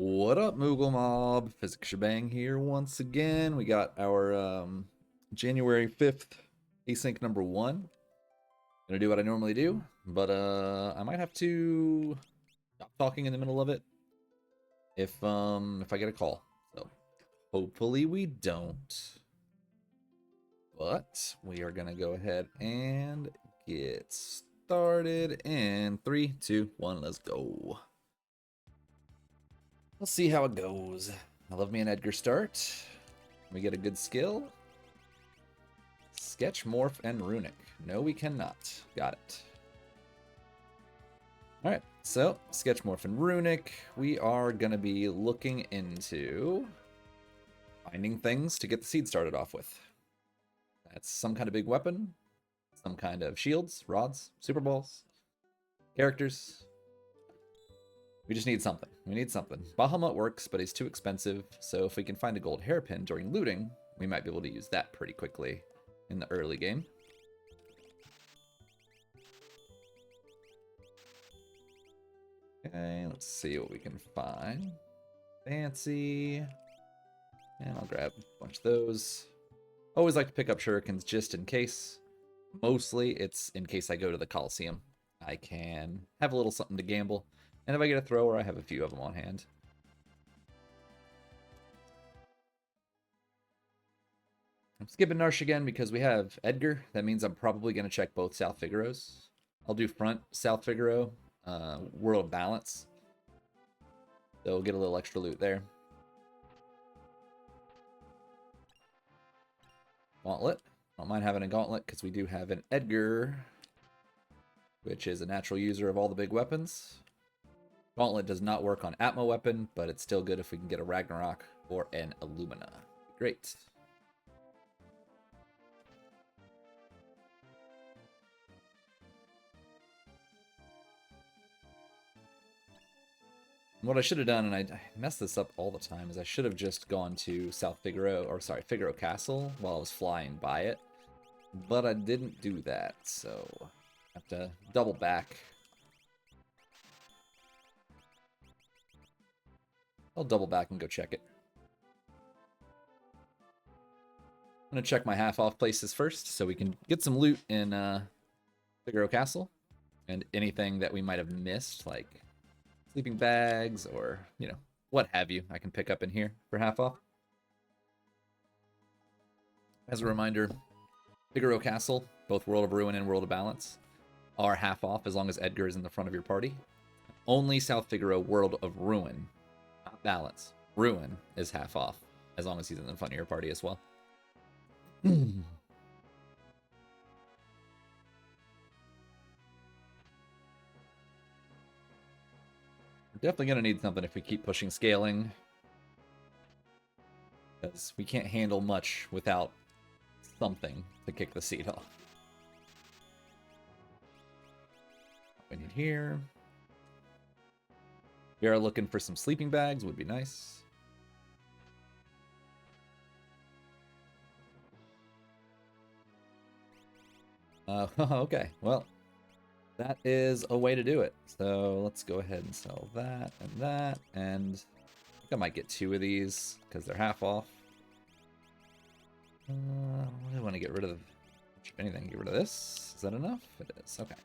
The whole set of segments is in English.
What up, Moogle Mob? Physics Shebang here once again. We got our January 5th async number 1. Gonna do what I normally do, but I might have to stop talking in the middle of it if I get a call. So hopefully we don't. But we are gonna go ahead and get started in 3, 2, 1, let's go. Let's see how it goes. I love me an Edgar start. We get a good skill. Sketch, Morph, and Runic. No, we cannot. Got it. Alright, so Sketch, Morph, and Runic. We are going to be looking into finding things to get the seed started off with. That's some kind of big weapon, some kind of shields, rods, super balls, characters. We just need something. We need something. Bahamut works, but he's too expensive, so if we can find a gold hairpin during looting, we might be able to use that pretty quickly in the early game. Okay, let's see what we can find. Fancy. And I'll grab a bunch of those. Always like to pick up shurikens just in case. Mostly it's in case I go to the Coliseum. I can have a little something to gamble. And if I get a thrower, I have a few of them on hand. I'm skipping Narsh again because we have Edgar. That means I'm probably going to check both South Figaros. I'll do front South Figaro, World of Balance. So we'll get a little extra loot there. Gauntlet. I don't mind having a Gauntlet because we do have an Edgar, which is a natural user of all the big weapons. Gauntlet does not work on Atmo weapon, but it's still good if we can get a Ragnarok or an Illumina. Great. What I should have done, and I mess this up all the time, is I should have just gone to South Figaro, or sorry, Figaro Castle while I was flying by it. But I didn't do that, so I have to double back. I'll double back and go check it. I'm going to check my half-off places first so we can get some loot in Figaro Castle. And anything that we might have missed, like sleeping bags or, you know, what have you, I can pick up in here for half-off. As a reminder, Figaro Castle, both World of Ruin and World of Balance, are half-off as long as Edgar is in the front of your party. Only South Figaro World of Ruin, not Balance, Ruin is half-off as long as he's in the front of your party as well. We're definitely going to need something if we keep pushing scaling, because we can't handle much without something to kick the seed off. We need here. We are looking for some sleeping bags, would be nice. Okay, well, that is a way to do it. So let's go ahead and sell that, and I think I might get 2 of these because they're half off. I want to get rid of, if anything, get rid of this. Is that enough? It is, okay.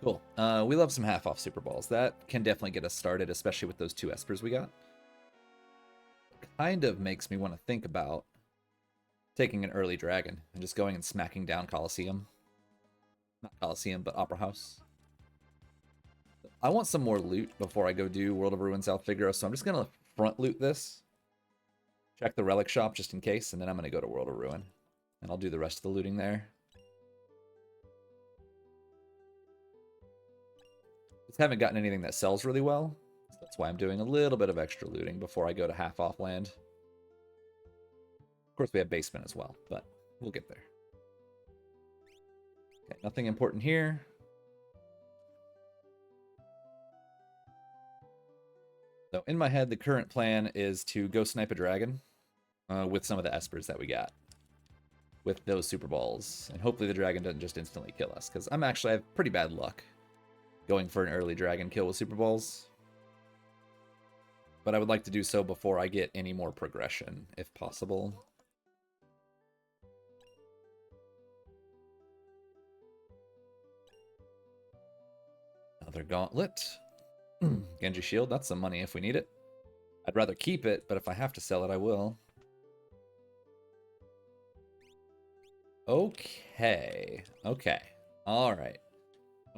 Cool. We love some half-off Super Balls. That can definitely get us started, especially with those 2 Espers we got. Kind of makes me want to think about taking an early dragon and just going and smacking down Coliseum. Not Coliseum, but Opera House. I want some more loot before I go do World of Ruin South Figaro, so I'm just going to front loot this. Check the relic shop just in case, and then I'm going to go to World of Ruin. And I'll do the rest of the looting there. Just haven't gotten anything that sells really well. So that's why I'm doing a little bit of extra looting before I go to half-off land. Of course, we have basement as well, but we'll get there. Okay, nothing important here. So in my head, the current plan is to go snipe a dragon with some of the Espers that we got with those Super Balls. And hopefully the dragon doesn't just instantly kill us, because I have pretty bad luck going for an early dragon kill with Super Balls. But I would like to do so before I get any more progression, if possible. Another gauntlet. Genji Shield, that's some money if we need it. I'd rather keep it, but if I have to sell it, I will. Okay. Okay. Alright.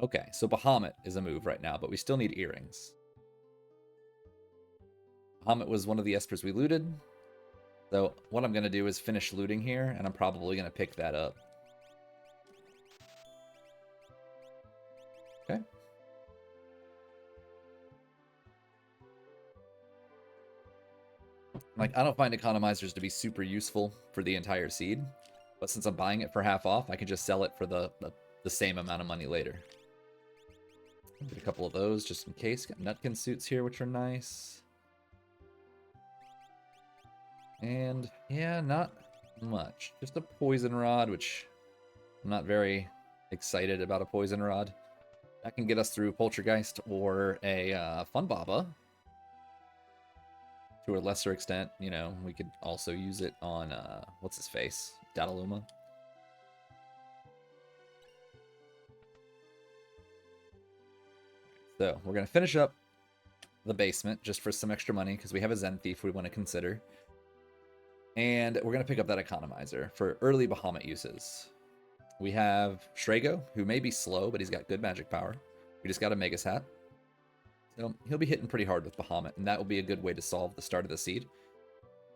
Okay, so Bahamut is a move right now, but we still need earrings. Bahamut was one of the espers we looted. So what I'm going to do is finish looting here, and I'm probably going to pick that up. Okay. Like, I don't find economizers to be super useful for the entire seed, but since I'm buying it for half off, I can just sell it for the same amount of money later. Get a couple of those just in case. Got Nutkin suits here, which are nice. And yeah, not much. Just a poison rod, which I'm not very excited about a poison rod. That can get us through Poltergeist or a Fun Baba. To a lesser extent, you know, we could also use it on, what's his face? Dataluma. So, we're going to finish up the basement just for some extra money, because we have a Zen Thief we want to consider. And we're going to pick up that economizer for early Bahamut uses. We have Shrago, who may be slow, but he's got good magic power. We just got a Megas Hat. So he'll be hitting pretty hard with Bahamut, and that will be a good way to solve the start of the seed.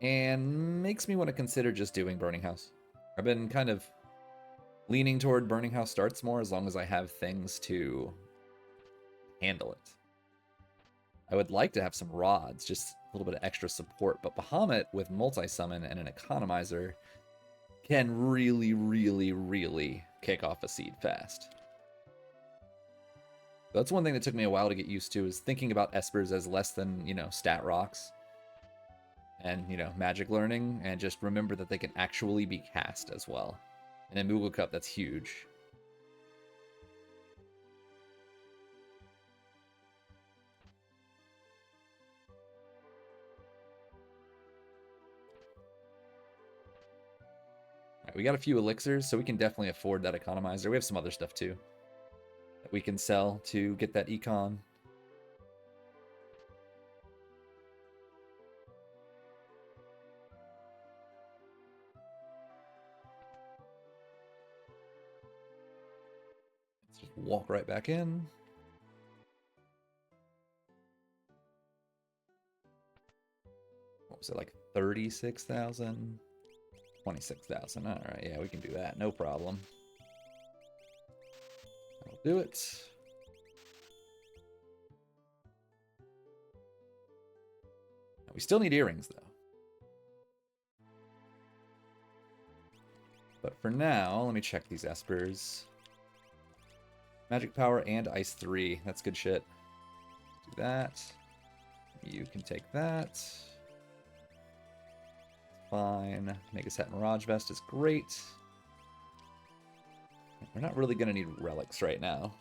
And makes me want to consider just doing Burning House. I've been kind of leaning toward Burning House starts more, as long as I have things to handle it. I would like to have some rods, just a little bit of extra support, but Bahamut with multi-summon and an economizer can really, really, really kick off a seed fast. That's one thing that took me a while to get used to, is thinking about espers as less than, you know, stat rocks and, you know, magic learning, and just remember that they can actually be cast as well. And in Moogle Cup, that's huge. All right, we got a few elixirs, so we can definitely afford that economizer. We have some other stuff too that we can sell to get that econ. Let's just walk right back in. What was it, like 36,000? 26,000. All right, yeah, we can do that. No problem. I'll do it. We still need earrings, though. But for now, let me check these espers. Magic power and ice 3. That's good shit. Do that. You can take that. Fine. Mega Set Mirage Vest is great. We're not really going to need relics right now.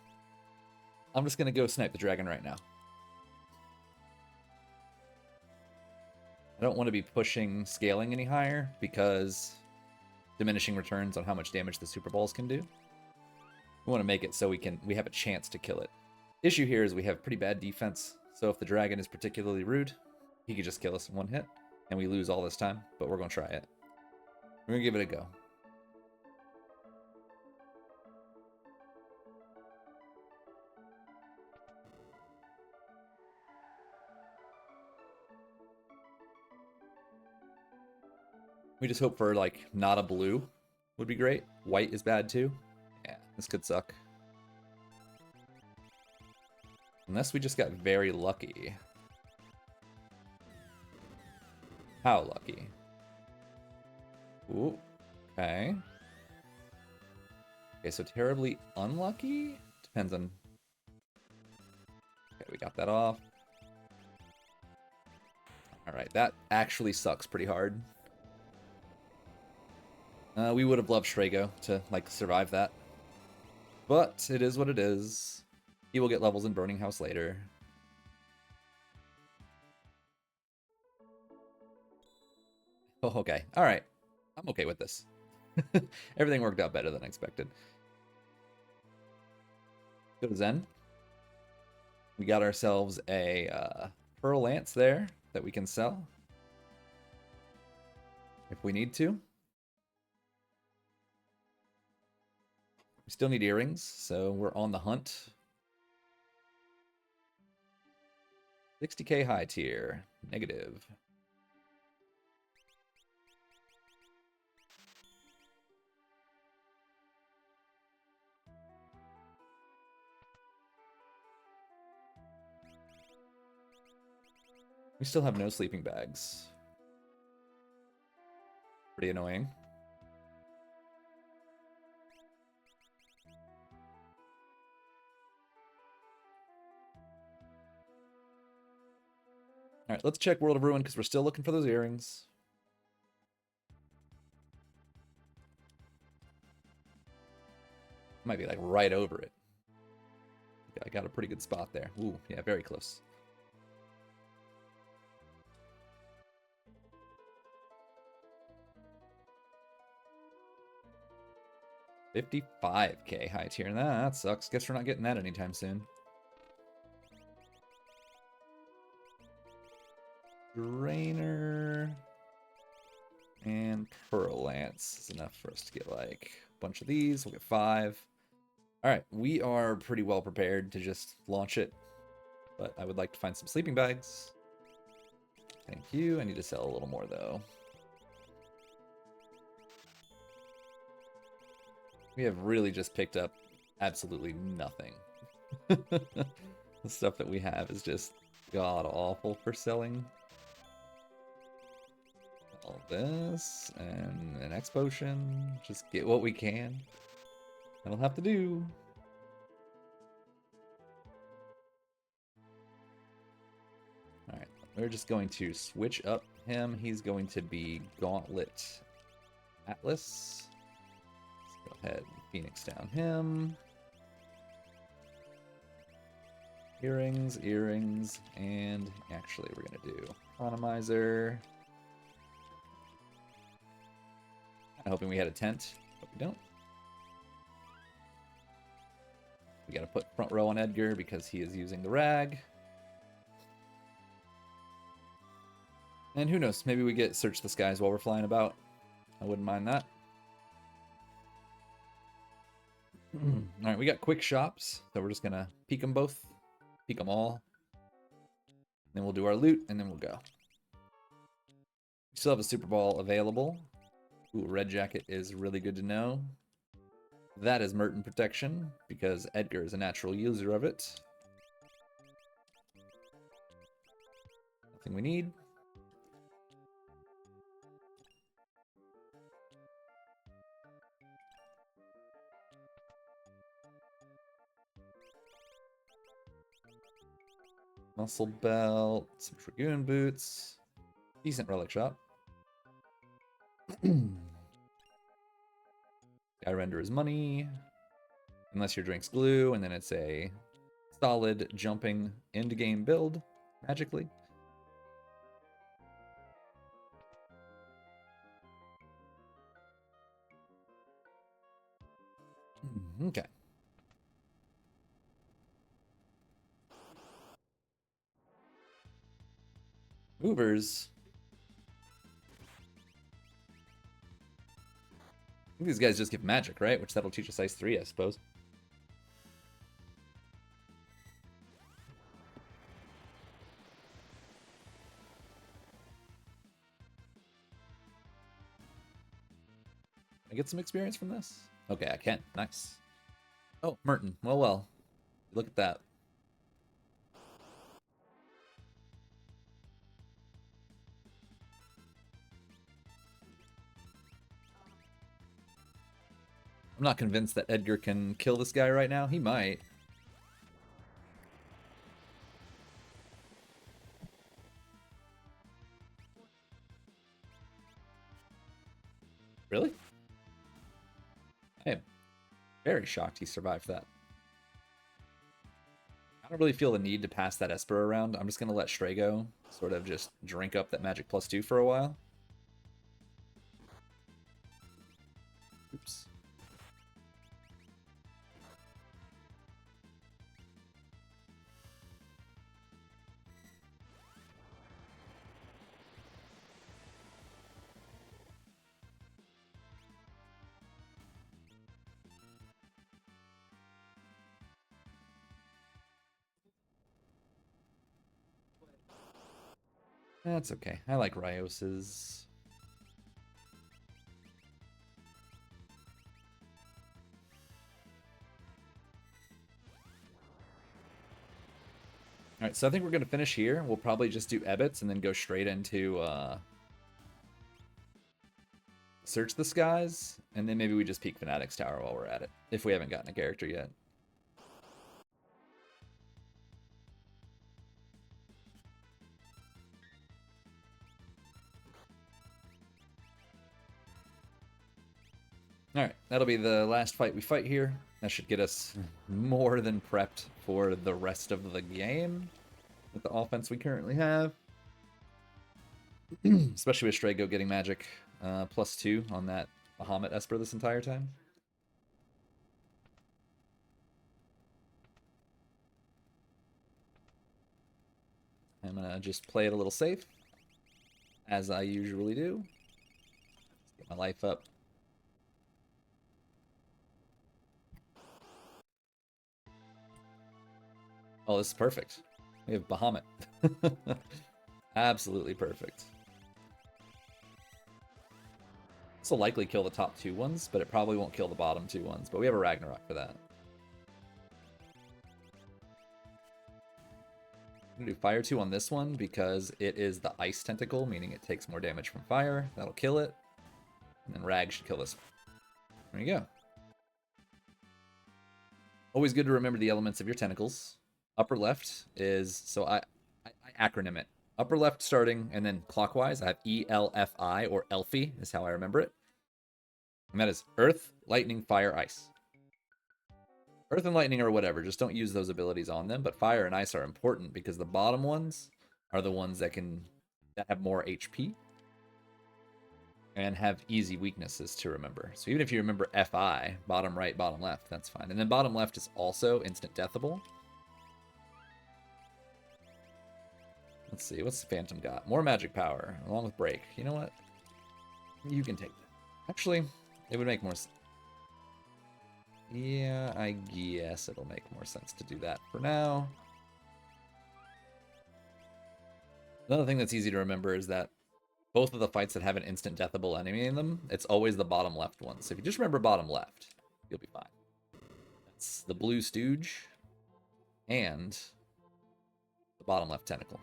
I'm just going to go snipe the dragon right now. I don't want to be pushing scaling any higher, because diminishing returns on how much damage the Super Balls can do. We want to make it so we have a chance to kill it. Issue here is we have pretty bad defense, so if the dragon is particularly rude, he could just kill us in one hit, and we lose all this time, but we're going to try it. We're going to give it a go. We just hope for, like, not a blue would be great. White is bad, too. Yeah, this could suck. Unless we just got very lucky. How lucky? Ooh, okay. Okay, so terribly unlucky? Depends on... Okay, we got that off. Alright, that actually sucks pretty hard. We would have loved Shrago to, like, survive that. But it is what it is. He will get levels in Burning House later. Oh, okay. All right. I'm okay with this. Everything worked out better than expected. Go to Zen. We got ourselves a Pearl Lance there that we can sell if we need to. We still need earrings, so we're on the hunt. 60k high tier. Negative. We still have no sleeping bags. Pretty annoying. Alright, let's check World of Ruin because we're still looking for those earrings. Might be like right over it. I got a pretty good spot there. Ooh, yeah, very close. $55k high tier. Nah, that sucks. Guess we're not getting that anytime soon. Drainer and Pearl Lance is enough for us to get like a bunch of these. We'll get 5. All right, we are pretty well prepared to just launch it, but I would like to find some sleeping bags. Thank you. I need to sell a little more though. We have really just picked up absolutely nothing. The stuff that we have is just god awful for selling. All this and an X potion. Just get what we can. That'll have to do. Alright, we're just going to switch up him. He's going to be Gauntlet Atlas. Let's go ahead and Phoenix down him. Earrings, earrings, and actually we're going to do Economizer. I'm hoping we had a tent, but we don't. We got to put front row on Edgar because he is using the rag. And who knows, maybe we get Search the Skies while we're flying about. I wouldn't mind that. Alright, we got quick shops, so we're just going to peek them both. Peek them all. Then we'll do our loot, and then we'll go. We still have a Super Ball available. Ooh, red jacket is really good to know. That is Merton protection, because Edgar is a natural user of it. Nothing we need. Muscle belt, some Dragoon boots. Decent relic shop. Guy render is money. Unless your drink's glue, and then it's a solid jumping end game build, magically. Okay. Movers. I think these guys just give magic, right? Which that'll teach us Ice 3, I suppose. Can I get some experience from this? Okay, I can. Nice. Oh, Merton. Well, well. Look at that. I'm not convinced that Edgar can kill this guy right now. He might. Really? I am very shocked he survived that. I don't really feel the need to pass that Esper around. I'm just going to let Strago sort of just drink up that magic +2 for a while. Oops. That's okay. I like Rios's. All right, so I think we're going to finish here. We'll probably just do Ebbets and then go straight into Search the Skies, and then maybe we just peek Fanatic's Tower while we're at it, if we haven't gotten a character yet. All right, that'll be the last fight we fight here. That should get us more than prepped for the rest of the game with the offense we currently have. Especially with Strago getting magic +2 on that Bahamut Esper this entire time. I'm going to just play it a little safe, as I usually do. Get my life up. Oh, this is perfect. We have Bahamut. Absolutely perfect. This will likely kill the top 2 ones, but it probably won't kill the bottom 2 ones. But we have a Ragnarok for that. I'm going to do Fire 2 on this one because it is the Ice Tentacle, meaning it takes more damage from fire. That'll kill it. And then Rag should kill this one. There you go. Always good to remember the elements of your tentacles. Upper left is, so I acronym it. Upper left starting, and then clockwise, I have ELFI, or Elfie, is how I remember it. And that is Earth, Lightning, Fire, Ice. Earth and Lightning or whatever, just don't use those abilities on them, but Fire and Ice are important because the bottom ones are the ones that have more HP and have easy weaknesses to remember. So even if you remember FI, bottom right, bottom left, that's fine. And then bottom left is also instant deathable. Let's see, what's the Phantom got? More magic power, along with break. You know what? You can take that. Actually, it would make more sense. Yeah, I guess it'll make more sense to do that for now. Another thing that's easy to remember is that both of the fights that have an instant deathable enemy in them, it's always the bottom left one. So if you just remember bottom left, you'll be fine. That's the Blue Stooge and the bottom left tentacle.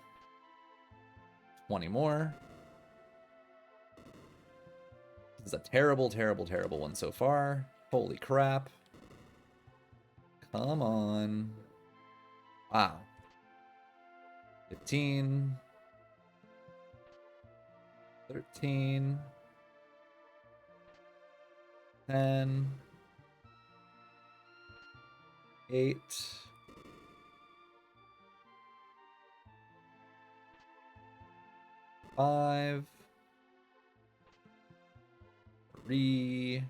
20 more. This is a terrible, terrible, terrible one so far. Holy crap. Come on. Wow. 15. 13. 10. 8. 5. 3.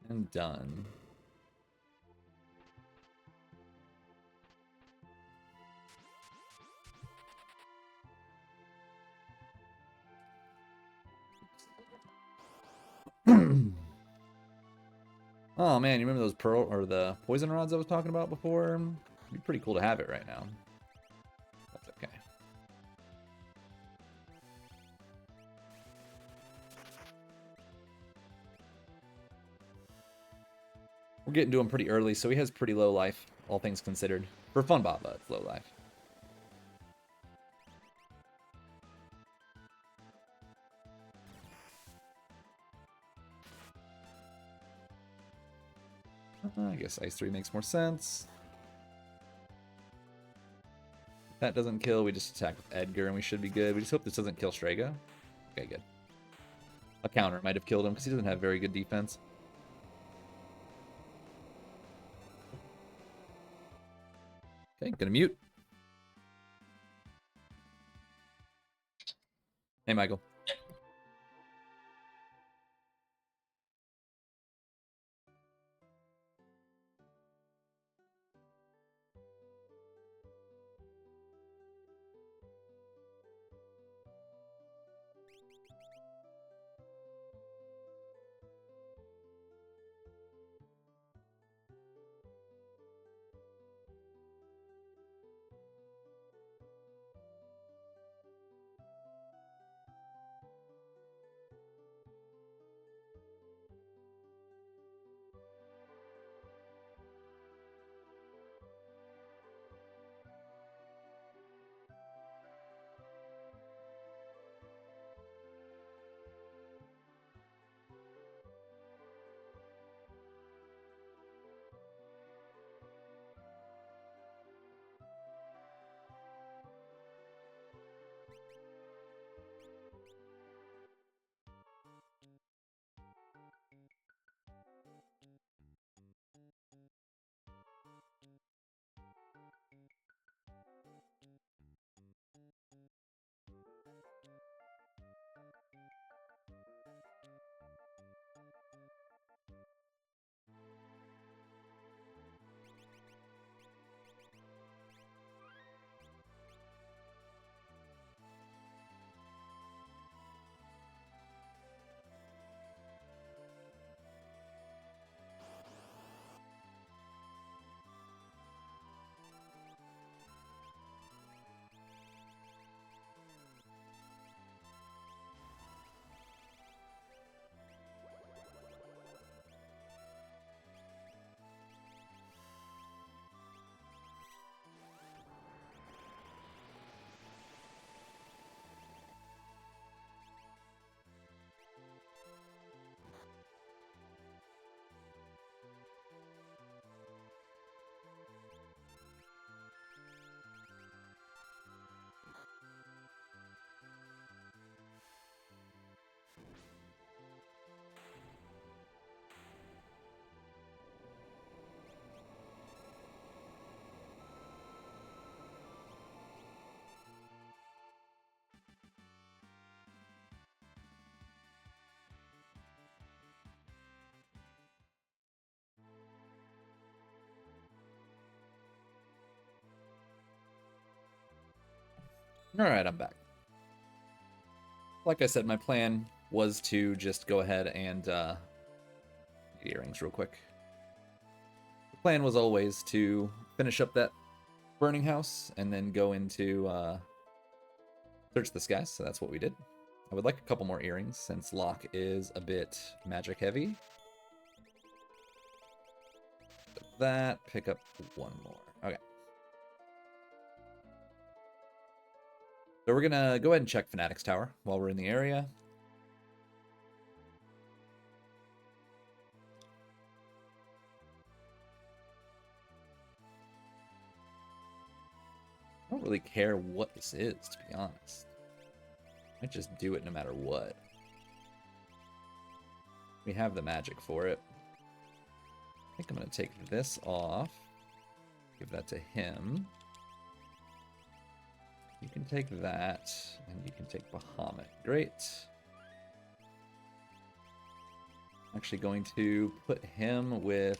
And done. Oh man, you remember those pearl or the poison rods I was talking about before? It'd be pretty cool to have it right now. That's okay. We're getting to him pretty early, so he has pretty low life, all things considered. For Fun Baba, it's low life. I guess Ice 3 makes more sense. If that doesn't kill, we just attack with Edgar and we should be good. We just hope this doesn't kill Strago. Okay, good. A counter might have killed him because he doesn't have very good defense. Okay, gonna mute. Hey, Michael. All right, I'm back. Like I said, my plan was to just go ahead and get earrings real quick. The plan was always to finish up that burning house and then go into search the skies, so that's what we did. I would like a couple more earrings since Locke is a bit magic heavy. That, pick up one more. Okay. So we're gonna go ahead and check Fanatic's Tower while we're in the area. I don't really care what this is, to be honest. I might just do it no matter what. We have the magic for it. I think I'm going to take this off. Give that to him. You can take that, and you can take Bahamut. Great. I'm actually going to put him with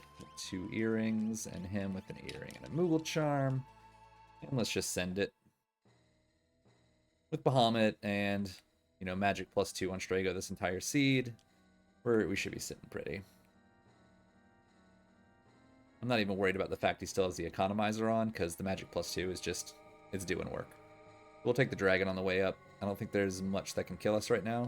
2 earrings, and him with an earring and a Moogle charm. And let's just send it. With Bahamut and, you know, magic +2 on Strago this entire seed, we should be sitting pretty. I'm not even worried about the fact he still has the economizer on, because the magic +2 is just, it's doing work. We'll take the dragon on the way up. I don't think there's much that can kill us right now.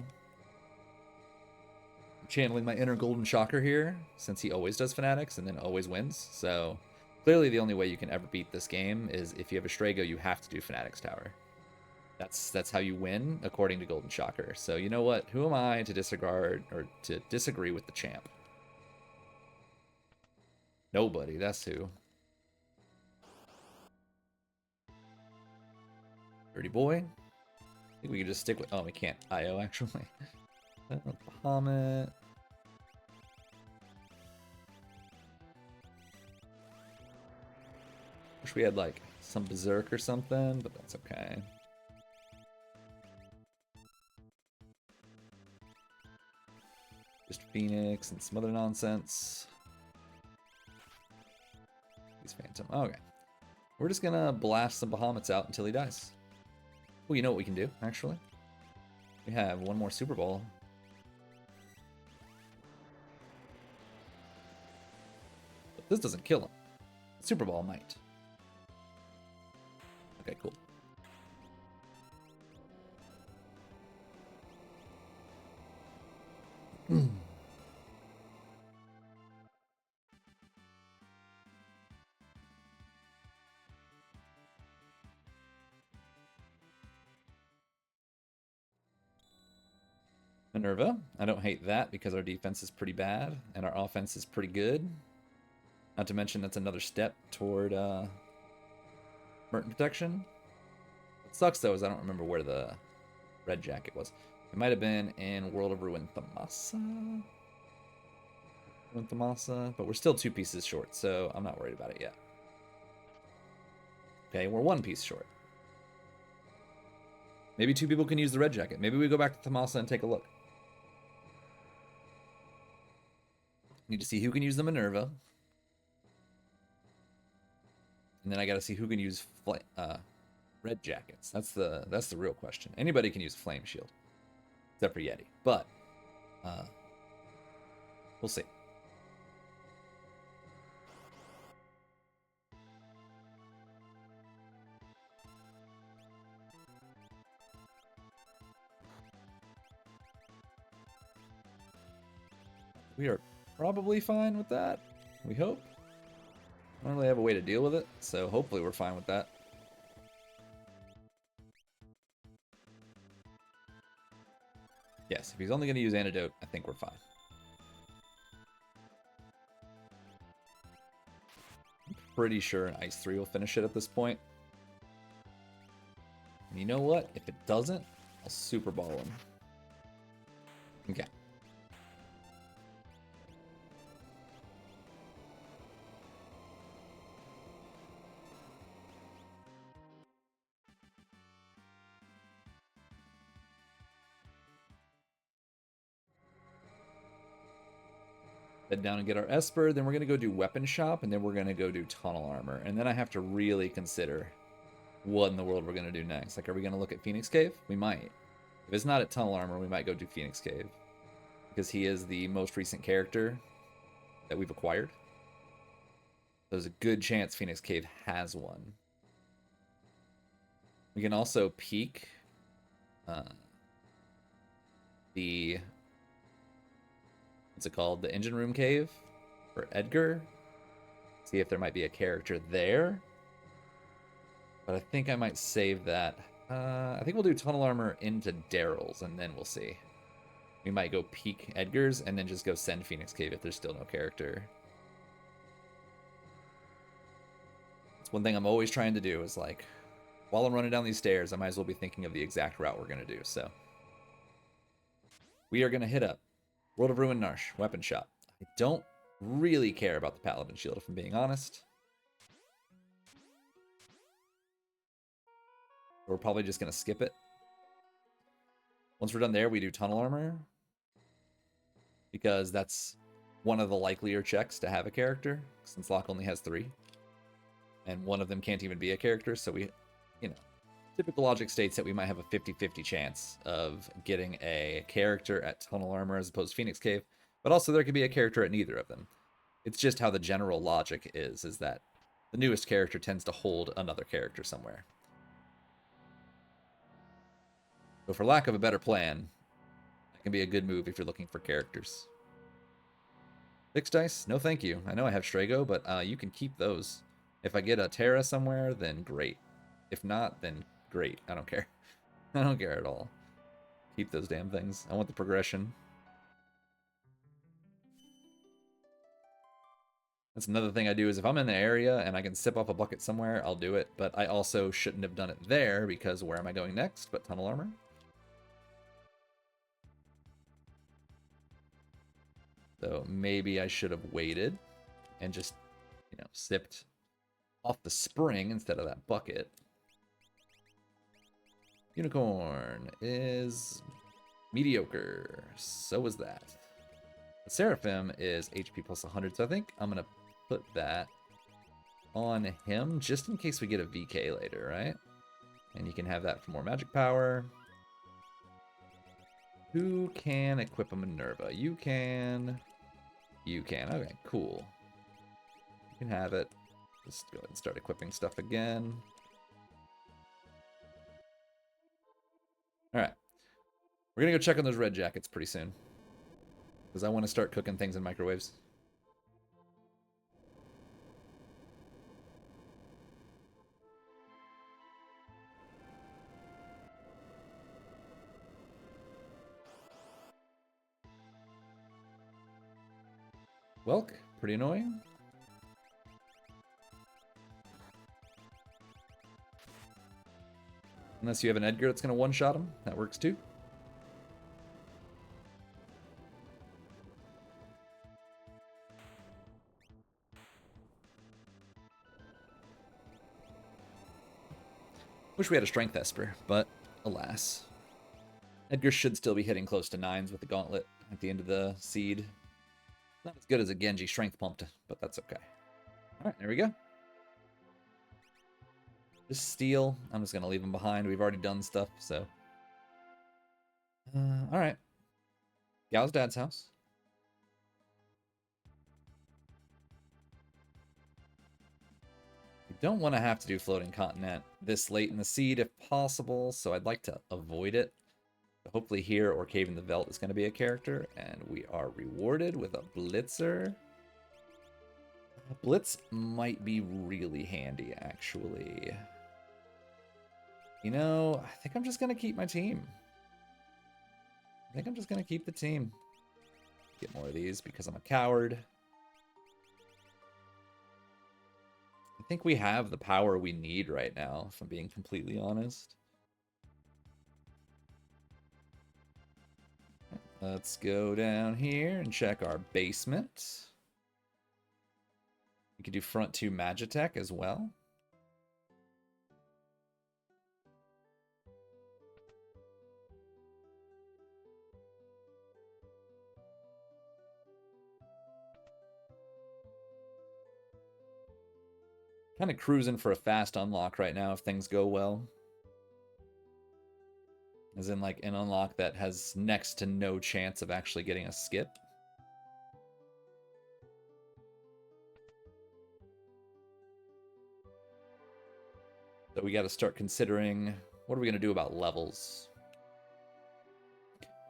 I'm channeling my inner golden shocker here, since he always does fanatics and then always wins. So clearly the only way you can ever beat this game is if you have a Strago, you have to do fanatics tower. That's how you win, according to Golden Shocker. So you know what? Who am I to disregard or to disagree with the champ? Nobody, that's who. Dirty boy. I think we can just stick with... Oh, we can't IO, actually. Bahamut. Wish we had, like, some Berserk or something, but that's okay. Just Phoenix and some other nonsense. He's Phantom. Okay. We're just gonna blast some Bahamut's out until he dies. Well, you know what we can do, actually? We have one more Super Ball. But this doesn't kill him. Super Ball might. Okay, cool. Minerva. I don't hate that because our defense is pretty bad and our offense is pretty good. Not to mention that's another step toward Merton protection. What sucks though is I don't remember where the red jacket was. It might have been in World of Ruin Thamasa. But we're still 2 pieces short, so I'm not worried about it yet. Okay, we're 1 piece short. Maybe 2 people can use the red jacket. Maybe we go back to Thamasa and take a look. Need to see who can use the Minerva. And then I gotta see who can use red jackets. That's the real question. Anybody can use a flame shield. Except for Yeti. But we'll see. We are probably fine with that. We hope. I don't really have a way to deal with it, so hopefully we're fine with that. Yes, if he's only going to use Antidote, I think we're fine. I'm pretty sure an Ice 3 will finish it at this point. And you know what? If it doesn't, I'll Super Ball him. Okay. Head down and get our Esper, then we're going to go do Weapon Shop, and then we're going to go do Tunnel Armor. And then I have to really consider what in the world we're going to do next. Like, are we going to look at Phoenix Cave? We might. If it's not at Tunnel Armor, we might go do Phoenix Cave. Because he is the most recent character that we've acquired. There's a good chance Phoenix Cave has one. We can also peek the... what's it called? The Engine Room Cave for Edgar. See if there might be a character there. But I think I might save that. I think we'll do Tunnel Armor into Daryl's, and then we'll see. We might go peek Edgar's, and then just go send Phoenix Cave if there's still no character. It's one thing I'm always trying to do, is like, while I'm running down these stairs, I might as well be thinking of the exact route we're going to do, so. We are going to hit up World of Ruin Narsh, Weapon Shop. I don't really care about the Paladin Shield, if I'm being honest. We're probably just going to skip it. Once we're done there, we do Tunnel Armor. Because that's one of the likelier checks to have a character, since Locke only has 3. And one of them can't even be a character, so we, you know, typical logic states that we might have a 50-50 chance of getting a character at Tunnel Armor as opposed to Phoenix Cave, but also there could be a character at neither of them. It's just how the general logic is that the newest character tends to hold another character somewhere. So for lack of a better plan, that can be a good move if you're looking for characters. Fixed dice? No thank you. I know I have Strago, but you can keep those. If I get a Terra somewhere, then great. If not, then great. I don't care. I don't care at all. Keep those damn things. I want the progression. That's another thing I do, is if I'm in the area and I can sip off a bucket somewhere, I'll do it. But I also shouldn't have done it there, because where am I going next but Tunnel Armor? So maybe I should have waited and just, you know, sipped off the spring instead of that bucket. Unicorn is mediocre. So is that. The Seraphim is HP plus 100, so I think I'm going to put that on him just in case we get a VK later, right? And you can have that for more magic power. Who can equip a Minerva? You can. You can. Okay, cool. You can have it. Just go ahead and start equipping stuff again. Alright. We're going to go check on those red jackets pretty soon. Because I want to start cooking things in microwaves. Welk, pretty annoying. Unless you have an Edgar that's going to one-shot him. That works too. Wish we had a Strength Esper, but alas. Edgar should still be hitting close to 9s with the Gauntlet at the end of the seed. Not as good as a Genji Strength Pumped, but that's okay. Alright, there we go. Just steal. I'm just going to leave him behind. We've already done stuff, so. Alright. Gal's dad's house. We don't want to have to do Floating Continent this late in the seed if possible, so I'd like to avoid it. But hopefully here or Cave in the Veldt is going to be a character, and we are rewarded with a Blitzer. Blitz might be really handy, actually. You know, I think I'm just going to keep my team. I think I'm just going to keep the team. Get more of these because I'm a coward. I think we have the power we need right now, if I'm being completely honest. Let's go down here and check our basement. We could do front 2 Magitech as well. Kind of cruising for a fast unlock right now if things go well. As in like an unlock that has next to no chance of actually getting a skip. So we got to start considering, what are we going to do about levels?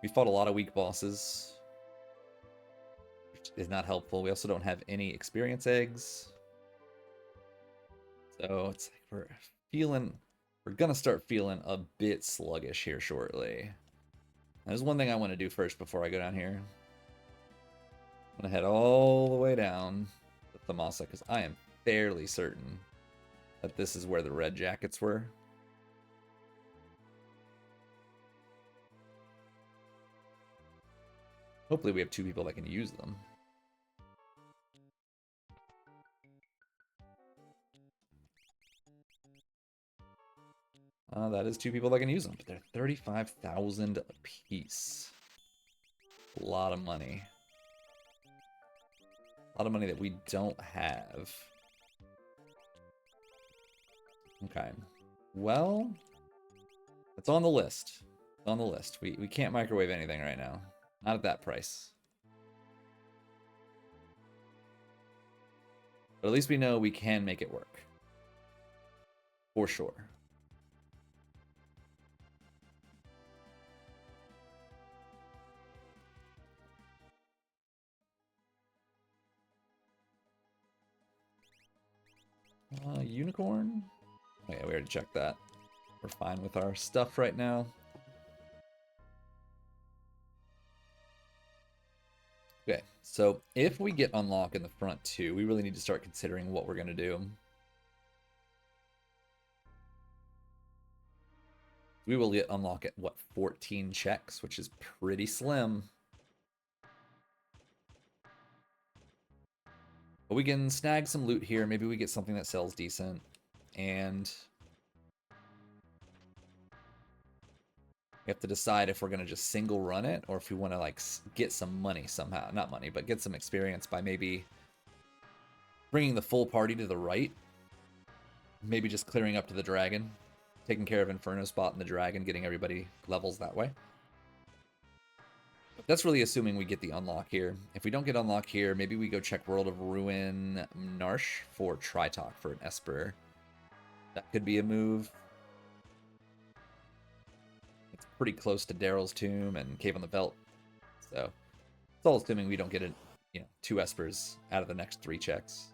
We fought a lot of weak bosses, which is not helpful. We also don't have any experience eggs. So it's like we're going to start feeling a bit sluggish here shortly. There's one thing I want to do first before I go down here. I'm going to head all the way down to Thamasa because I am fairly certain that this is where the red jackets were. Hopefully we have 2 people that can use them. That is 2 people that can use them, but they're 35,000 a piece. A lot of money. A lot of money that we don't have. Okay. Well, it's on the list. It's on the list. We can't microwave anything right now. Not at that price. But at least we know we can make it work. For sure. Unicorn? Oh yeah, we already checked that. We're fine with our stuff right now. Okay, so if we get unlock in the front 2, we really need to start considering what we're going to do. We will get unlock at, what, 14 checks, which is pretty slim. But we can snag some loot here. Maybe we get something that sells decent. And we have to decide if we're going to just single run it or if we want to like get some money somehow. Not money, but get some experience by maybe bringing the full party to the right. Maybe just clearing up to the dragon. Taking care of Inferno Spot and the dragon, getting everybody levels that way. But that's really assuming we get the unlock here. If we don't get unlock here, maybe we go check World of Ruin Narsh for Tritalk for an Esper. That could be a move. It's pretty close to Daryl's Tomb and Cave on the Belt. So it's all assuming we don't get it, 2 Espers out of the next 3 checks.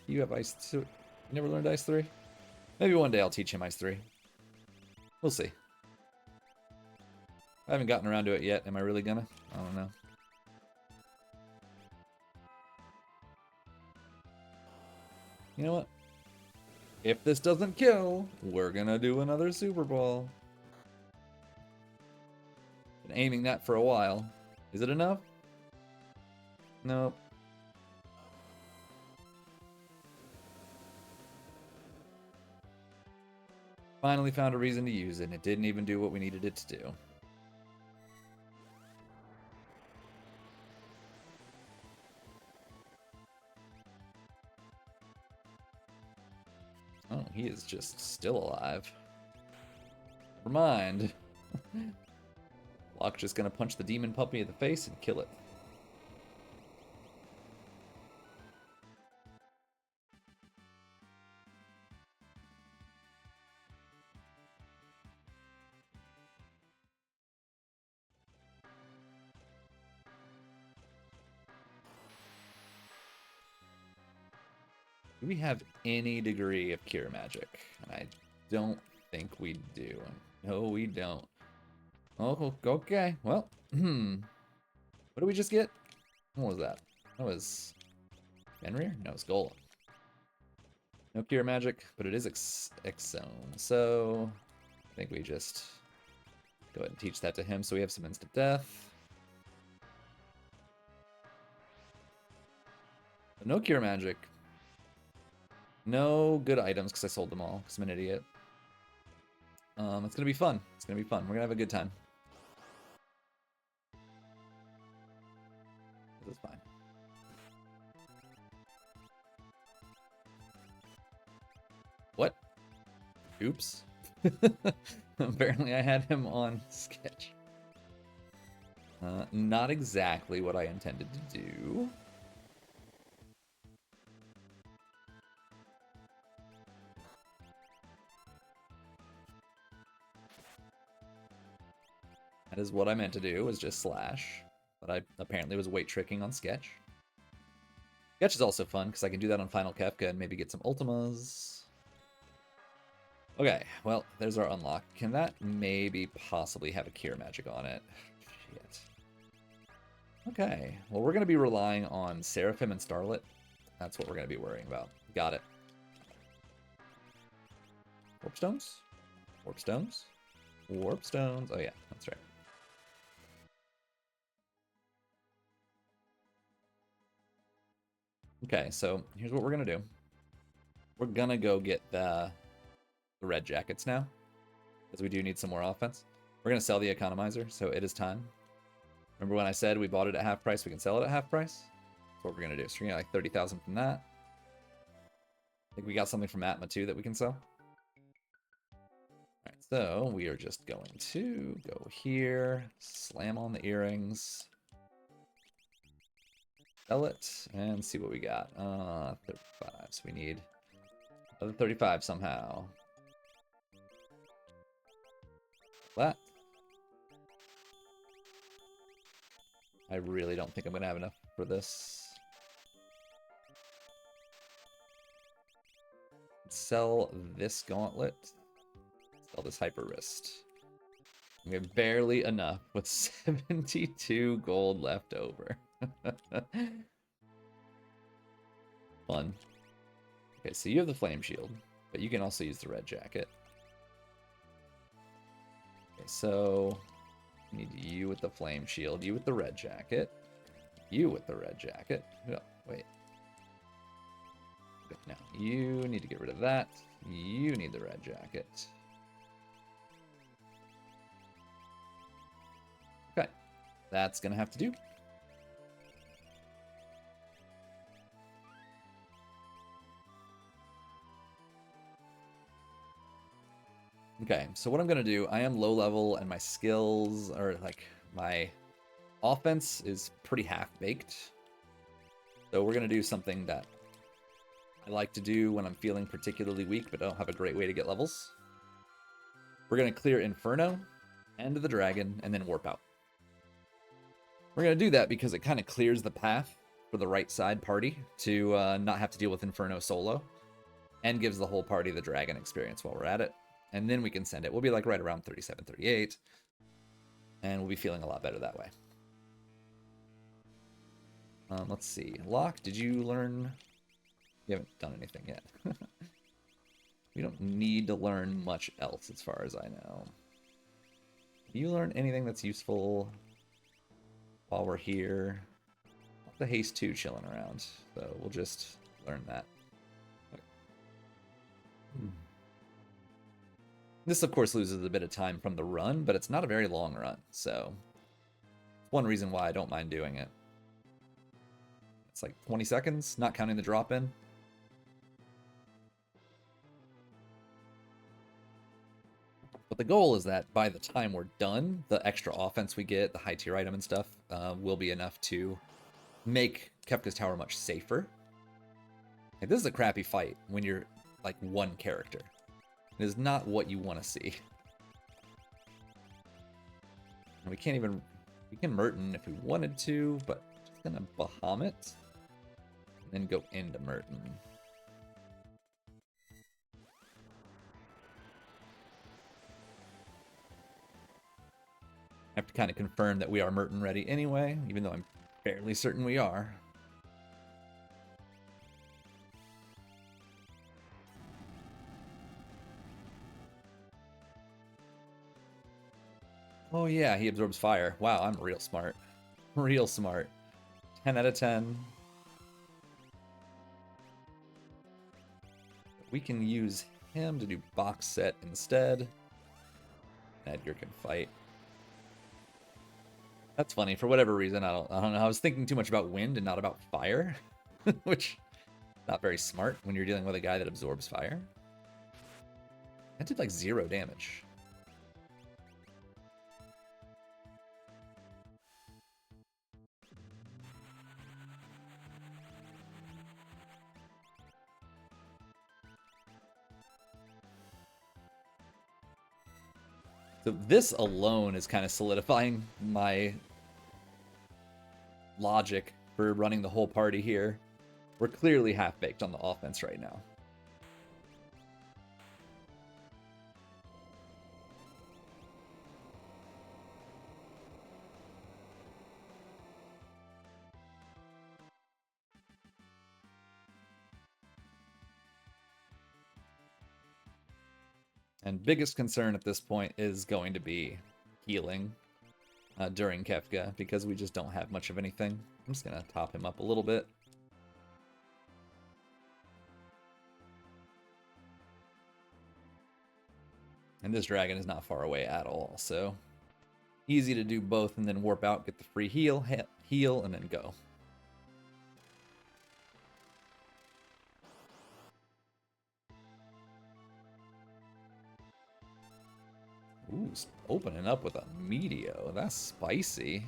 You have Ice 2. You never learned Ice 3? Maybe one day I'll teach him Ice 3. We'll see. I haven't gotten around to it yet. Am I really gonna? I don't know. You know what? If this doesn't kill, we're gonna do another Super Ball. Been aiming that for a while. Is it enough? Nope. Finally found a reason to use it, and it didn't even do what we needed it to do. Oh, he is just still alive. Never mind. Locke's just gonna punch the demon puppy in the face and kill it. Do we have any degree of cure magic? I don't think we do. No, we don't. Oh, okay. Well, what did we just get? What was that? That was Fenrir? No, it's Golem. No cure magic, but it is Exome. So I think we just go ahead and teach that to him so we have some instant death. But no cure magic. No good items because I sold them all because I'm an idiot. It's gonna be fun. It's gonna be fun. We're gonna have a good time. This is fine. What? Oops. Apparently I had him on sketch. Not exactly what I intended to do. That is what I meant to do, was just slash. But I apparently was weight tricking on sketch. Sketch is also fun, because I can do that on Final Kefka and maybe get some ultimas. Okay, well, there's our unlock. Can that maybe possibly have a cure magic on it? Shit. Okay, well, we're going to be relying on Seraphim and Starlit. That's what we're going to be worrying about. Got it. Warp stones? Warp stones? Warp stones. Oh, yeah, that's right. Okay, so here's what we're going to do. We're going to go get the red jackets now, because we do need some more offense. We're going to sell the economizer, so it is time. Remember when I said we bought it at half price, we can sell it at half price? That's what we're going to do. So we're going to get like 30,000 from that. I think we got something from Atma too that we can sell. All right, so we are just going to go here, slam on the earrings, sell it, and see what we got. 35, so we need another 35 somehow. That. I really don't think I'm going to have enough for this. Sell this gauntlet. Sell this hyper wrist. We have barely enough with 72 gold left over. Fun. Okay, so you have the flame shield, but you can also use the red jacket. Okay, so I need you with the flame shield, you with the red jacket, you with the red jacket. No, wait. Okay, now you need to get rid of that. You need the red jacket. Okay, that's gonna have to do. Okay, so what I'm gonna do, I am low level and my skills are like my offense is pretty half-baked. So we're gonna do something that I like to do when I'm feeling particularly weak but don't have a great way to get levels. We're gonna clear Inferno, End of the Dragon, and then warp out. We're gonna do that because it kind of clears the path for the right side party to not have to deal with Inferno solo, and gives the whole party the dragon experience while we're at it. And then we can send it. We'll be like right around 37, 38. And we'll be feeling a lot better that way. Let's see. Locke, did you learn? You haven't done anything yet. We don't need to learn much else as far as I know. Can you learn anything that's useful while we're here? The Haste 2 chilling around. So we'll just learn that. This, of course, loses a bit of time from the run, but it's not a very long run, so it's one reason why I don't mind doing it. It's like 20 seconds, not counting the drop-in. But the goal is that by the time we're done, the extra offense we get, the high-tier item and stuff, will be enough to make Kefka's Tower much safer. Like, this is a crappy fight when you're, like, one character. It is not what you want to see. And we can't even... We can Merton if we wanted to, but just gonna Bahamut. And then go into Merton. I have to kind of confirm that we are Merton ready anyway, even though I'm fairly certain we are. Oh yeah, he absorbs fire. Wow, I'm real smart. Real smart. 10 out of 10. We can use him to do box set instead. Edgar can fight. That's funny. For whatever reason, I don't know. I was thinking too much about wind and not about fire, which not very smart when you're dealing with a guy that absorbs fire. That did like 0 damage. So this alone is kind of solidifying my logic for running the whole party here. We're clearly half-baked on the offense right now. And biggest concern at this point is going to be healing during Kefka, because we just don't have much of anything. I'm just going to top him up a little bit. And this dragon is not far away at all, so easy to do both and then warp out, get the free heal, and then go. Ooh, opening up with a Meteo. That's spicy.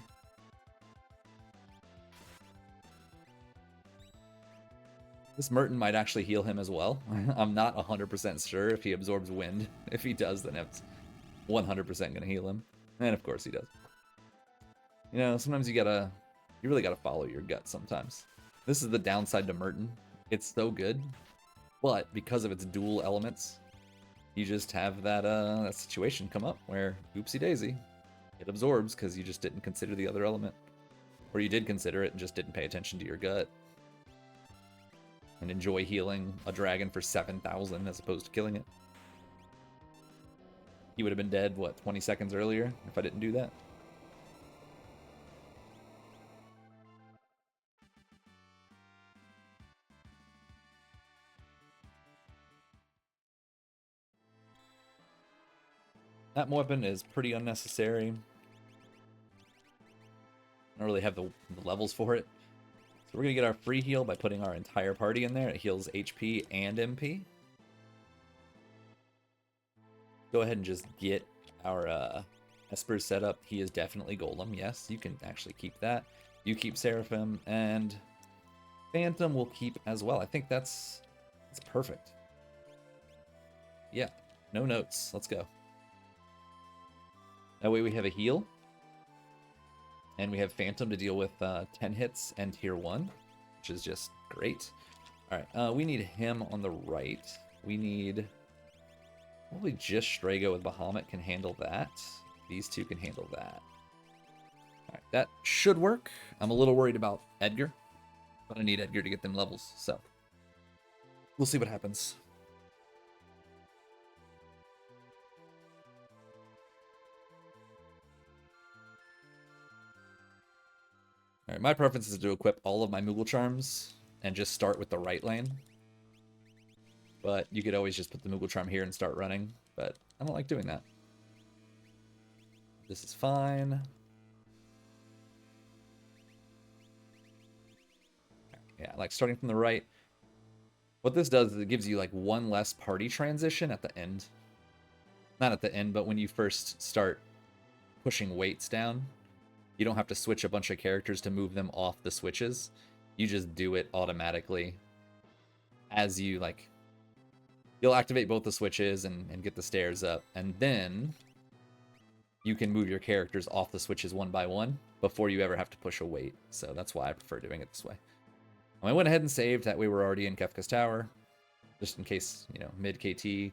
This Merton might actually heal him as well. I'm not 100% sure if he absorbs wind. If he does, then it's 100% going to heal him. And of course he does. You know, sometimes you really gotta follow your gut sometimes. This is the downside to Merton. It's so good, but because of its dual elements, you just have that situation come up where, oopsie daisy, it absorbs because you just didn't consider the other element. Or you did consider it and just didn't pay attention to your gut. and enjoy healing a dragon for 7,000 as opposed to killing it. He would have been dead, what, 20 seconds earlier if I didn't do that? That weapon is pretty unnecessary. I don't really have the levels for it. So we're going to get our free heal by putting our entire party in there. It heals HP and MP. Go ahead and just get our Esper set up. He is definitely Golem. Yes, you can actually keep that. You keep Seraphim, and Phantom will keep as well. I think that's perfect. Yeah, no notes. Let's go. That way we have a heal. And we have Phantom to deal with 10 hits and tier 1, which is just great. Alright, we need him on the right. We need... Probably just Strago with Bahamut can handle that. These two can handle that. Alright, that should work. I'm a little worried about Edgar. But I need Edgar to get them levels, so... We'll see what happens. Alright, my preference is to equip all of my Moogle Charms and just start with the right lane. But you could always just put the Moogle Charm here and start running, but I don't like doing that. This is fine. Yeah, like starting from the right. What this does is it gives you like one less party transition at the end. Not at the end, but when you first start pushing weights down. You don't have to switch a bunch of characters to move them off the switches. You just do it automatically as you, like, you'll activate both the switches and get the stairs up. And then you can move your characters off the switches one by one before you ever have to push a weight. So that's why I prefer doing it this way. I went ahead and saved. That way we're already in Kefka's Tower. Just in case, you know, mid-KT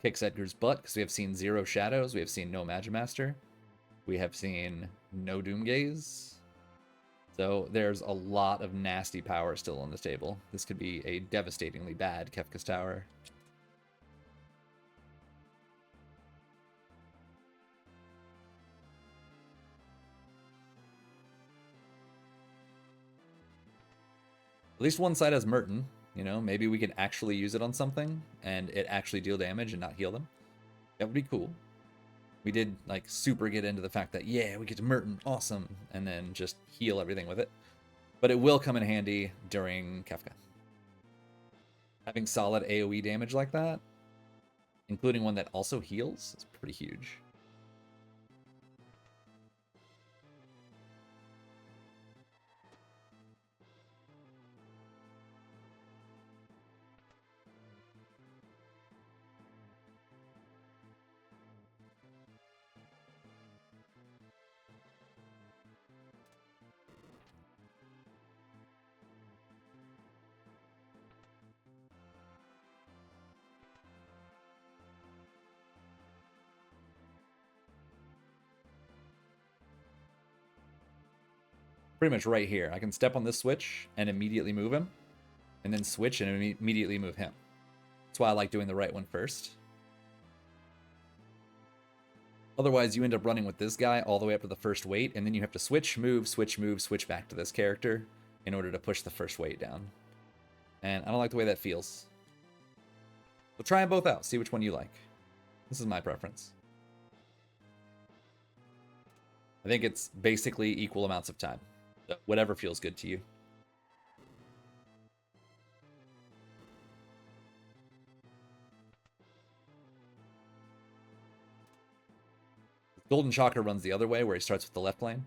kicks Edgar's butt. Because we have seen 0 Shadows. We have seen no Magimaster. We have seen no Doomgaze. So there's a lot of nasty power still on the table. This could be a devastatingly bad Kefka's Tower. At least one side has Merton. You know, maybe we can actually use it on something and it actually deal damage and not heal them. That would be cool. We did, like, super get into the fact that, yeah, we get to Merton, awesome, and then just heal everything with it. But it will come in handy during Kefka. Having solid AoE damage like that, including one that also heals, is pretty huge. Pretty much right here. I can step on this switch and immediately move him, and then switch and immediately move him. That's why I like doing the right one first. Otherwise, you end up running with this guy all the way up to the first weight, and then you have to switch, move, switch back to this character in order to push the first weight down. And I don't like the way that feels. We'll try them both out, see which one you like. This is my preference. I think it's basically equal amounts of time. So whatever feels good to you. Golden Chakra runs the other way, where he starts with the left lane.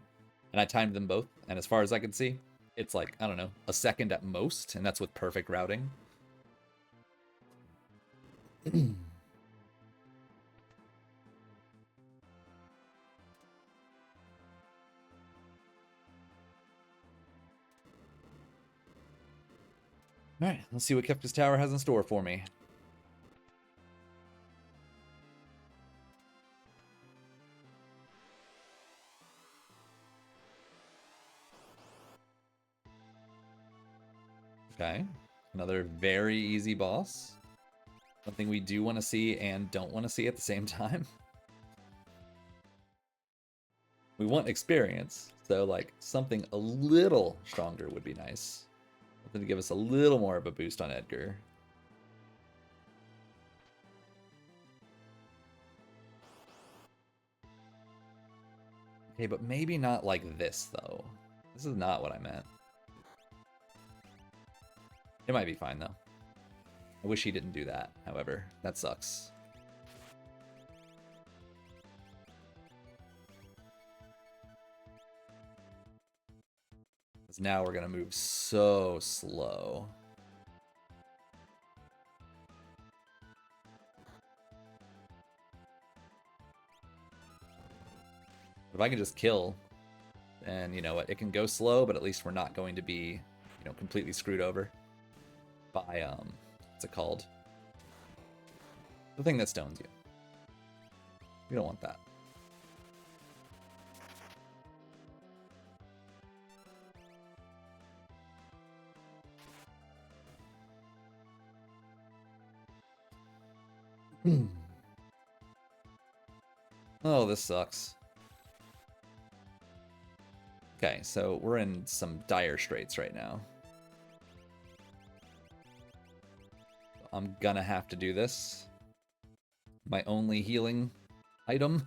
And I timed them both, and as far as I can see, it's like, I don't know, a second at most, and that's with perfect routing. Alright, let's see what Kefka's Tower has in store for me. Okay. Another very easy boss. Something we do want to see and don't want to see at the same time. We want experience, so like something a little stronger would be nice. Something to give us a little more of a boost on Edgar. Okay, but maybe not like this, though. This is not what I meant. It might be fine, though. I wish he didn't do that, however. That sucks. Because now we're going to move so slow. If I can just kill, and you know what, it can go slow, but at least we're not going to be, you know, completely screwed over by, what's it called? The thing that stones you. We don't want that. Oh, this sucks. Okay, so we're in some dire straits right now. I'm gonna have to do this. My only healing item.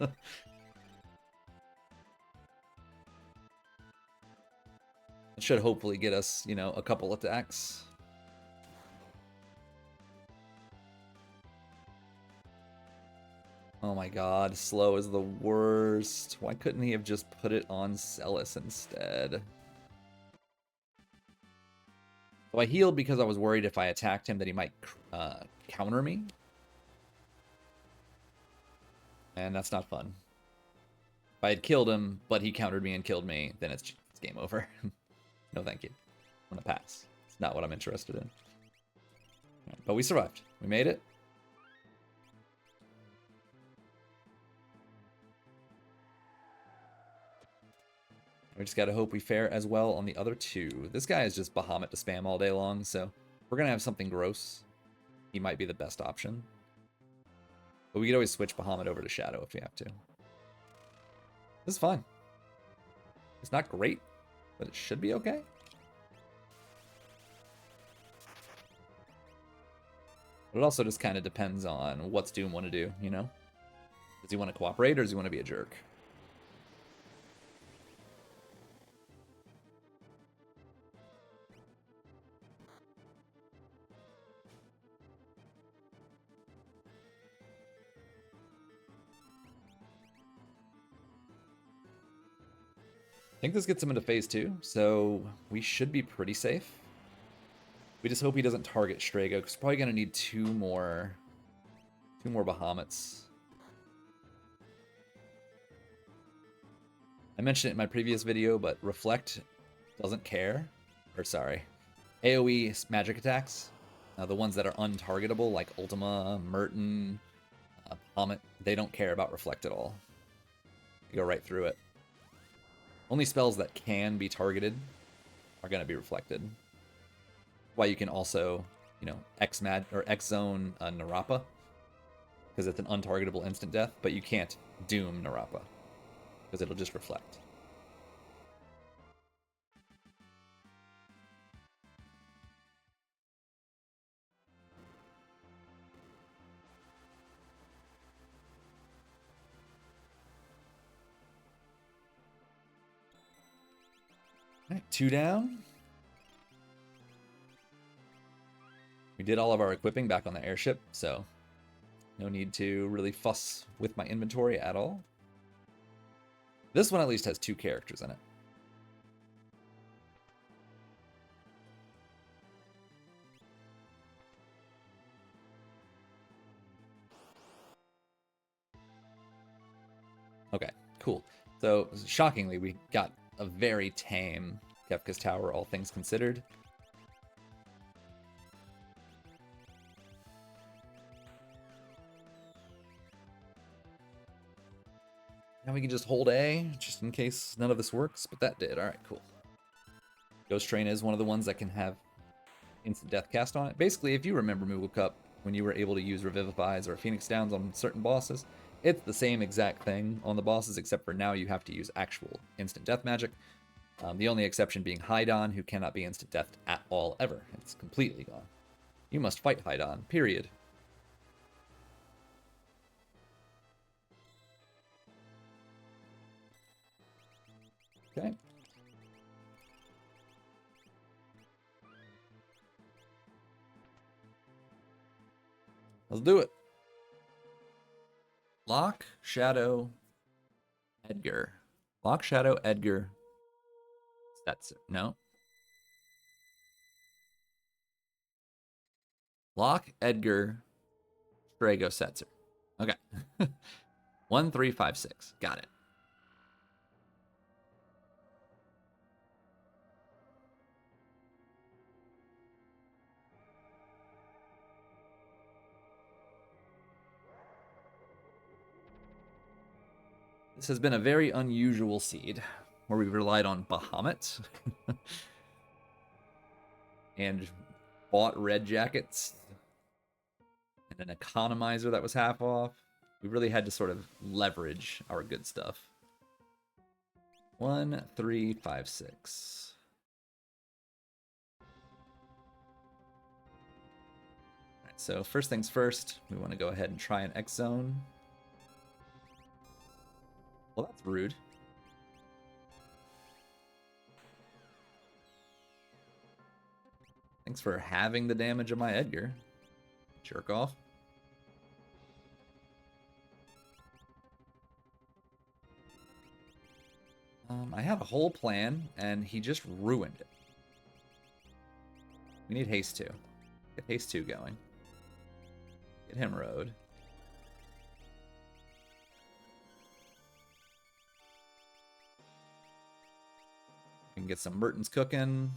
It should hopefully get us, you know, a couple attacks. Oh my god, slow is the worst. Why couldn't he have just put it on Celis instead? So I healed because I was worried if I attacked him that he might counter me. And that's not fun. If I had killed him, but he countered me and killed me, then it's game over. No thank you. I'm gonna pass. It's not what I'm interested in. But we survived. We made it. We just gotta hope we fare as well on the other two. This guy is just Bahamut to spam all day long, so we're gonna have something gross. He might be the best option. But we could always switch Bahamut over to Shadow if we have to. This is fine. It's not great, but it should be okay. But it also just kind of depends on what's Doom want to do, you know? Does he want to cooperate or does he want to be a jerk? I think this gets him into phase 2, so we should be pretty safe. We just hope he doesn't target Strago, because we're probably going to need two more Bahamuts. I mentioned it in my previous video, but Reflect doesn't care. Or sorry, AoE magic attacks, the ones that are untargetable, like Ultima, Merton, Bahamut, they don't care about Reflect at all. You go right through it. Only spells that can be targeted are going to be reflected. Why you can also, you know, X-Zone Narapa, because it's an untargetable instant death, but you can't Doom Narapa, because it'll just reflect. All right, 2 down. We did all of our equipping back on the airship, so no need to really fuss with my inventory at all. This one at least has 2 characters in it. Okay, cool. So, shockingly, we got a very tame Kefka's Tower, all things considered. Now we can just hold A, just in case none of this works, but that did. Alright, cool. Ghost Train is one of the ones that can have instant death cast on it. Basically, if you remember Moogle Cup, when you were able to use Revivifies or Phoenix Downs on certain bosses, it's the same exact thing on the bosses, except for now you have to use actual instant death magic. The only exception being Hydon, who cannot be instant deathed at all ever. It's completely gone. You must fight Hydon, period. Okay. Let's do it. Lock, Shadow, Edgar. Lock, Shadow, Edgar. That's it. No. Lock, Edgar, Drago, Setzer. Okay. 1, 3, 5, 6. Got it. This has been a very unusual seed, where we've relied on Bahamut and bought red jackets and an economizer that was half off. We really had to sort of leverage our good stuff. 1, 3, 5, 6. All right, so first things first, we want to go ahead and try an X zone. Well, that's rude. Thanks for having the damage of my Edgar. Jerk off. I had a whole plan, and he just ruined it. We need haste 2. Get haste 2 going. Get him road. We can get some Mertens cooking.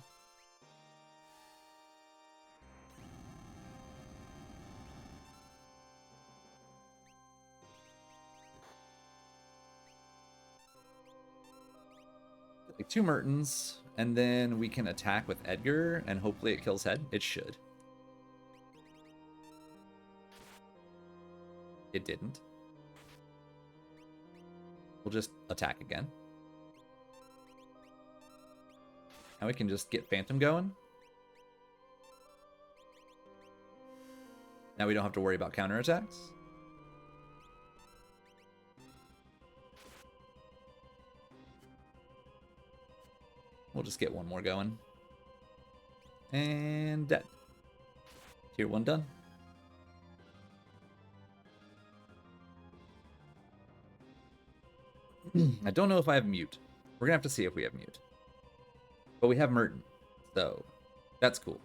Like 2 Mertens, and then we can attack with Edgar, and hopefully it kills head. It should. It didn't. We'll just attack again. Now we can just get Phantom going. Now we don't have to worry about counterattacks. We'll just get one more going. And dead. Tier 1 done. I don't know if I have mute. We're gonna have to see if we have mute. But we have Merton, so that's cool.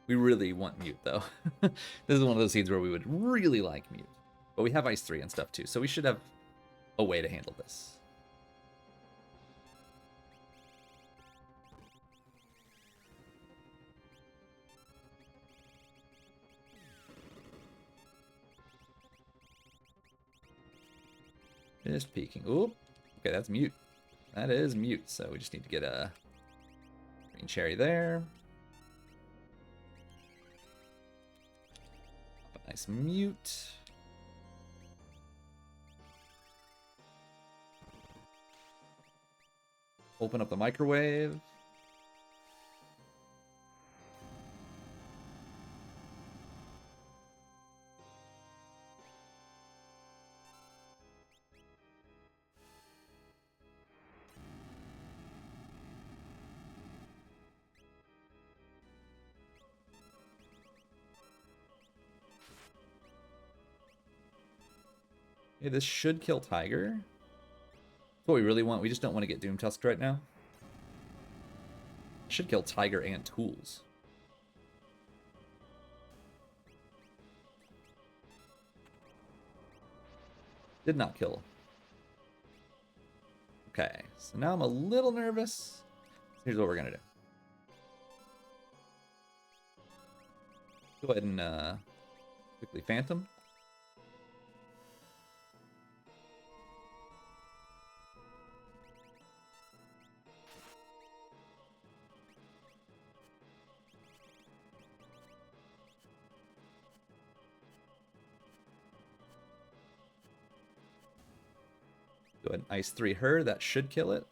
We really want mute, though. This is one of those seeds where we would really like mute. But we have Ice 3 and stuff, too, so we should have a way to handle this. Just peeking. Oop. Okay, that's mute. That is mute, so we just need to get a green cherry there. A nice mute. Open up the microwave. Okay, this should kill Tiger. That's what we really want. We just don't want to get Doom Tusked right now. Should kill Tiger and Tools. Did not kill. Okay, so now I'm a little nervous. Here's what we're gonna do. Go ahead and quickly Phantom. Go ahead and Ice 3 her. That should kill it.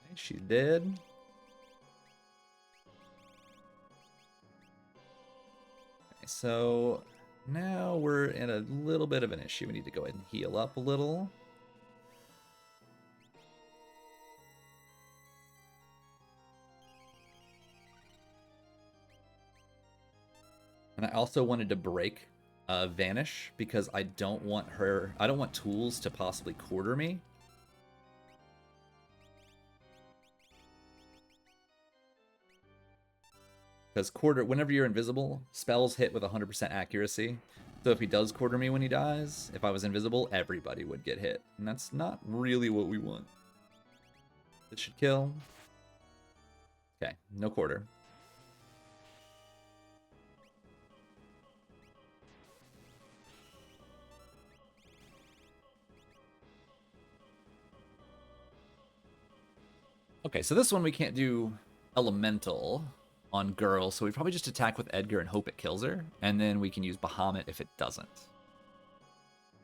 Okay, she's dead. Okay, so now we're in a little bit of an issue. We need to go ahead and heal up a little. And I also wanted to break Vanish because I don't want tools to possibly quarter me. Because whenever you're invisible, spells hit with 100% accuracy. So if he does quarter me when he dies, if I was invisible, everybody would get hit. And that's not really what we want. This should kill. Okay, no quarter. Okay, so this one we can't do elemental on girl, so we probably just attack with Edgar and hope it kills her, and then we can use Bahamut if it doesn't.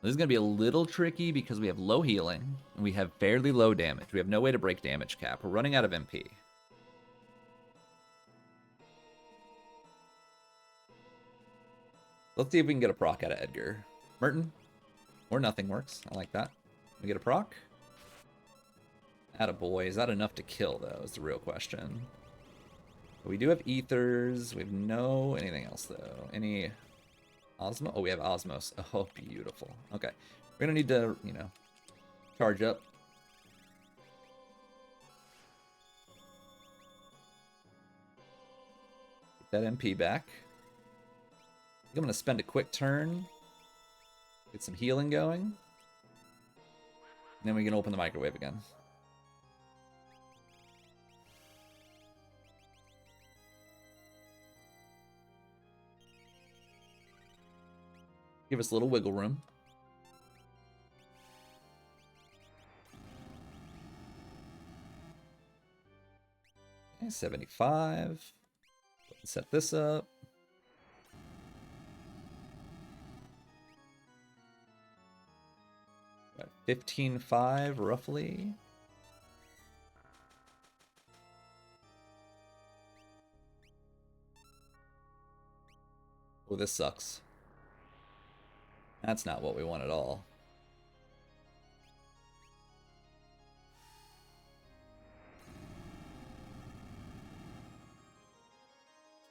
This is going to be a little tricky because we have low healing, and we have fairly low damage. We have no way to break damage cap. We're running out of MP. Let's see if we can get a proc out of Edgar. Merton, or nothing works. I like that. We get a proc. Attaboy. Is that enough to kill, though, is the real question. We do have ethers. We have no anything else, though. Any Osmo? Oh, we have Osmos. Oh, beautiful. Okay. We're going to need to, you know, charge up. Get that MP back. I'm going to spend a quick turn. Get some healing going. And then we can open the microwave again. Give us a little wiggle room. Okay, 75. Set this up. About 15.5 roughly. Oh, this sucks. That's not what we want at all.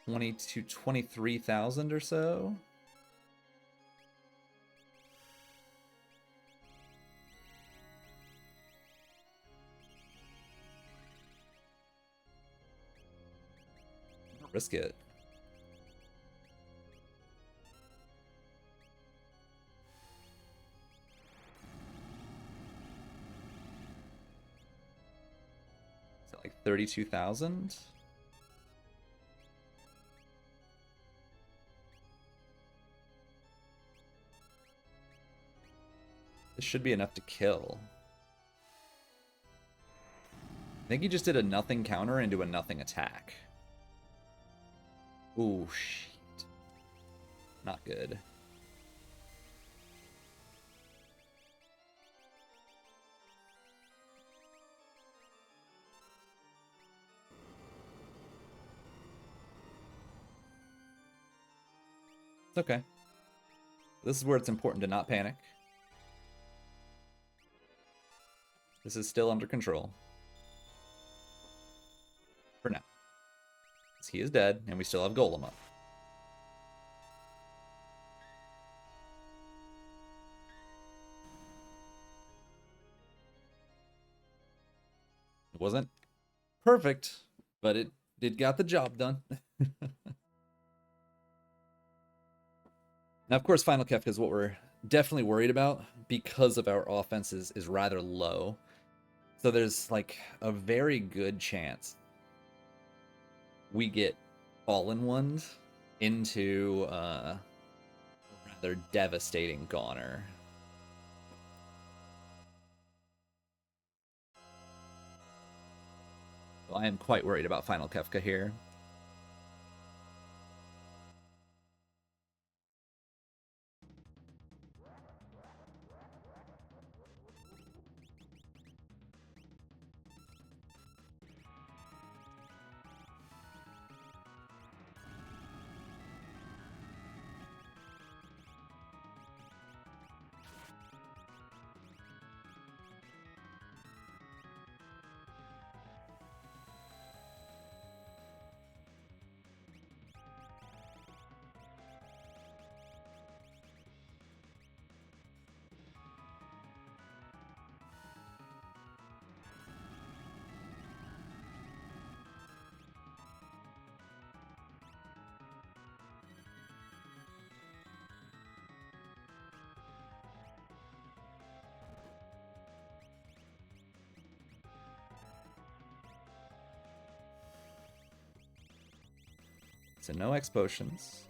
To 23,000 or so. Risk it. Is that like 32,000? This should be enough to kill. I think he just did a nothing counter into a nothing attack. Ooh, shit. Not good. It's okay. This is where it's important to not panic. This is still under control. For now. He is dead, and we still have Golem up. It wasn't perfect, but it did got the job done. Now, of course, Final Kefka is what we're definitely worried about because of our offense is rather low. So there's like a very good chance we get Fallen Ones into a rather devastating Goner. So I am quite worried about Final Kefka here. so no X potions.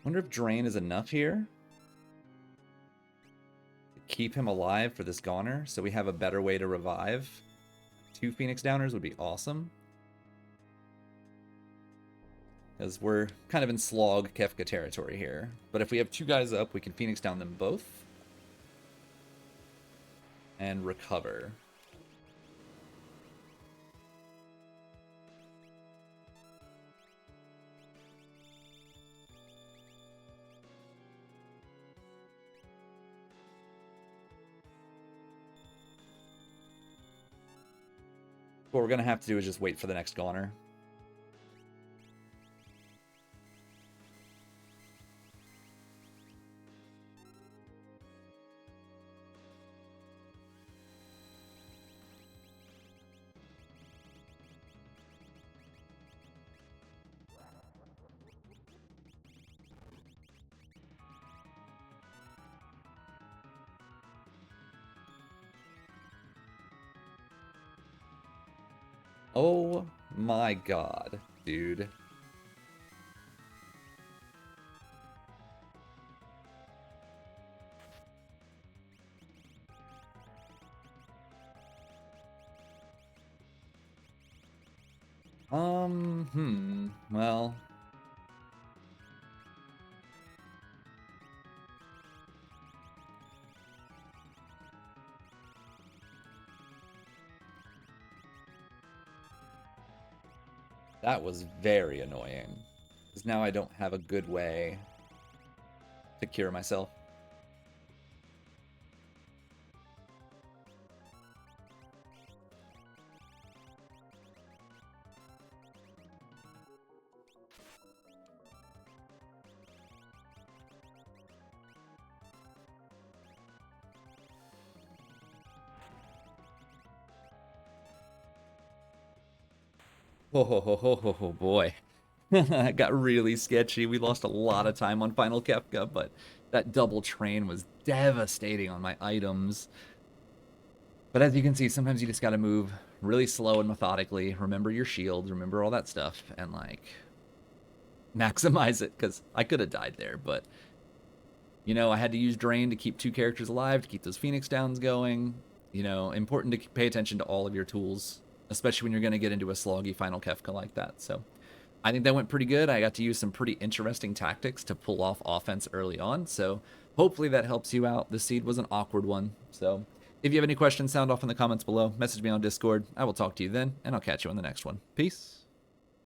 Wonder if Drain is enough here to keep him alive for this Goner, so we have a better way to revive. 2 Phoenix Downers would be awesome. Because we're kind of in slog Kefka territory here. But if we have 2 guys up, we can Phoenix down them both. And recover. What we're going to have to do is just wait for the next Goner. Oh my god, dude. Well. That was very annoying. Because now I don't have a good way to cure myself. Oh boy. That got really sketchy. We lost a lot of time on Final Kefka, but that double train was devastating on my items. But as you can see, sometimes you just gotta move really slow and methodically. Remember your shield, remember all that stuff, and like maximize it, because I could have died there, but you know, I had to use Drain to keep 2 characters alive, to keep those Phoenix Downs going. You know, important to pay attention to all of your tools, especially when you're going to get into a sloggy Final Kefka like that. So I think that went pretty good. I got to use some pretty interesting tactics to pull off offense early on. So hopefully that helps you out. The seed was an awkward one. So if you have any questions, sound off in the comments below. Message me on Discord. I will talk to you then, and I'll catch you on the next one. Peace.